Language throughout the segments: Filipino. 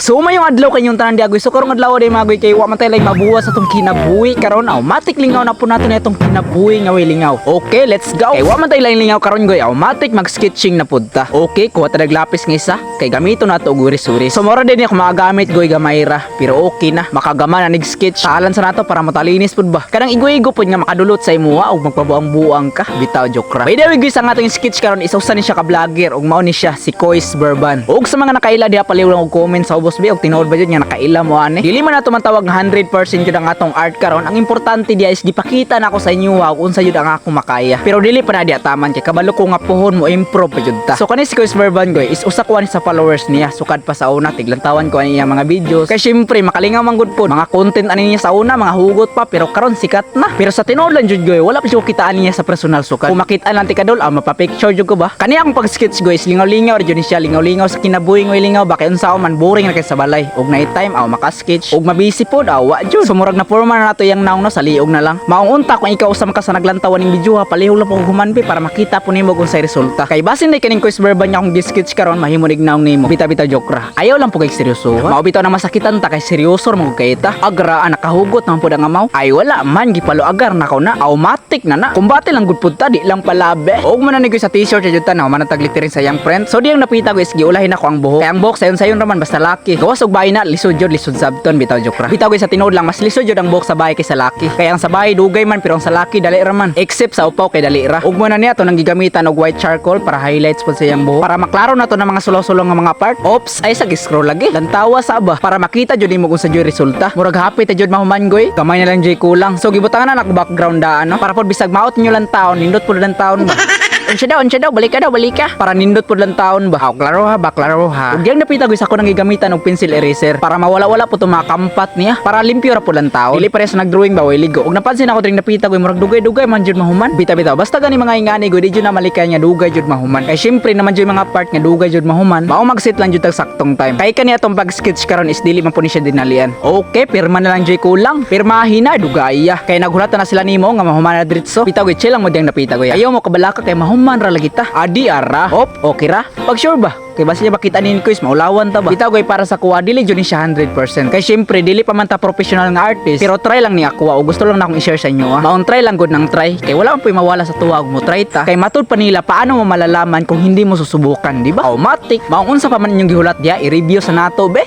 So mayong adlaw kanyong tanan di agoy. So karong adlaw day magoy kay wa man tay lay mabuwas atong kinabuhi karon matik lingaw na po nato na itong kinabuhi nga way lingaw. Okay, let's go. Kay wa man tay lay lingaw karon goy. Matik mag-sketching na pud ta. Okay, kuha ta naglapis nga isa kay gamito na to guris-uris. So mora din ako magagamit goy gamayra pero okay na makagama na nig-sketch. Talan sa nato para matalinis pud ba. Kanang igo-igo pud nga makadulot sa imuha og magpabuang-buang ka. Bitaw joke ra. By the way guys, ang atong sketch karon is usa ni siya ka vlogger og mao ni siya si Kois Burban. Og sa mga nakaila diha paliw lang og comment sa ubos og tinuod ba jud nga nakaila mo ani. Dili man nato man tawag nga 100% jud ang atong art karon. Ang importante diha is gipakita nako sa inyo kung unsa jud ang akong makaya. Pero dili pa na diha taman kay kabalo ko nga puhon mo improve pa jud ta. So kani si Kois Burban goy is usa ko ani sa followers niya. Sukad pa sa una tiglantawan ko ani mga videos. Kay syempre makalingaw man gud pod mga content ani niya sa una mga hugot pa pero karon sikat na. Pero sa tinuod lang jud goy wala pa jud kitaan niya sa personal sukad. Kung makita lang ti kadol mapapicture jud ko ba. Kani akong pag-sketch guys lingaw-lingaw jud ni siya lingaw-lingaw sa kinabuhi ngoy lingaw ba kay unsa man boring na kay sa balay og night time maka-sketch og mabisi pod wa jud. So murag na forma na nato yang naong no sa liog na lang. Maong unta kung ikaw usa ka sa naglantawan ning video palihog lang pag humanbi para makita po nimo kung sa resulta. Kay basin day kaning Kois Burban nya akong sketch karon mahimo nig naong nimo. Bita-bita joke ra. Ayaw lang po kay seryoso. Mao bitaw na masakitan ta kay seryoso mo kay ta. Agra nakahugot man pud ang amaw. Ay wala man gipalo agar nakaw na automatic na. Kumbate lang gud pud ta di lang palabe. Og man na ni sa t-shirt jud ta na man taglittering sa yang friend. So diyang napita guys giulahin ako ang buhok. Kay ang buhok sayon raman basta laki. Gawas og bahay na lisod jud lisod sabton bitaw joke ra. Bitaw guys sa tinuod lang mas lisod jud ang buhok sa bahay kay sa laki. Kay ang sa bahay dugay man pero ang sa laki dali ra man. Except sa upaw kay dali ra. Og man na niya to nang gigamitan og white charcoal para highlights pud sa yang buhok. Para maklaro na to ng mga sulo-sulo nga mga part. Oops ay sa scroll lagi. Lantawa sa ba para makita jud nimo kung sa jud resulta. Murag happy ta jud mahuman goy. Gamay na lang jay kulang. So gibutangan na nak background daan no para pod bisag maot nyo lang taon nindot pud lang taon ba. Unsa daw, balik ka. Para nindot pud lang taon ba. Klaro ha. Ug yang napita guys ako nang gigamitan og pencil eraser para mawala-wala po to mga kampat niya. Para limpyo ra pud lang taon. Dili pares nagdrawing ba way ligo. Ug napansin ako dring napita guys murag dugay-dugay man jud mahuman. Bita-bita basta gani mga ingani guys di jud na malikay nya dugay jud mahuman. Kay syempre naman jud mga part nga dugay jud mahuman. Mao mag-set lang jud tag saktong time. Kay kani atong pag-sketch karon is dili man po ni siya dinalian. Okay, pirma na lang jud kulang. Pirmahin na dugaya. Kay naghulatan na sila nimo nga mahuman na diretso. Bitaw guys chill lang mo diyang napita guys. Ayaw mo kabalaka kay mahuman ra lagi ta. Adi ara. Okay ra. Pag sure ba? Kay basta niya makita ni Kois maulawan ta ba. Bitaw goy para sa kuha dili jud ni siya 100%. Kay syempre dili pa man ta professional nga artist. Pero try lang ni ako o gusto lang na akong i-share sa inyo. Maong try lang gud nang try. Kay wala man puy mawala sa tuwa og mo try ta. Kay matud pa nila paano mo malalaman kung hindi mo susubukan, di ba? Automatic. Maong unsa pa man inyong gihulat diha i-review sa nato be.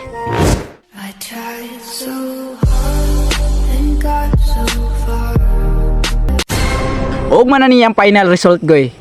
I tried so hard and got so far. Og man na niyang final result goy.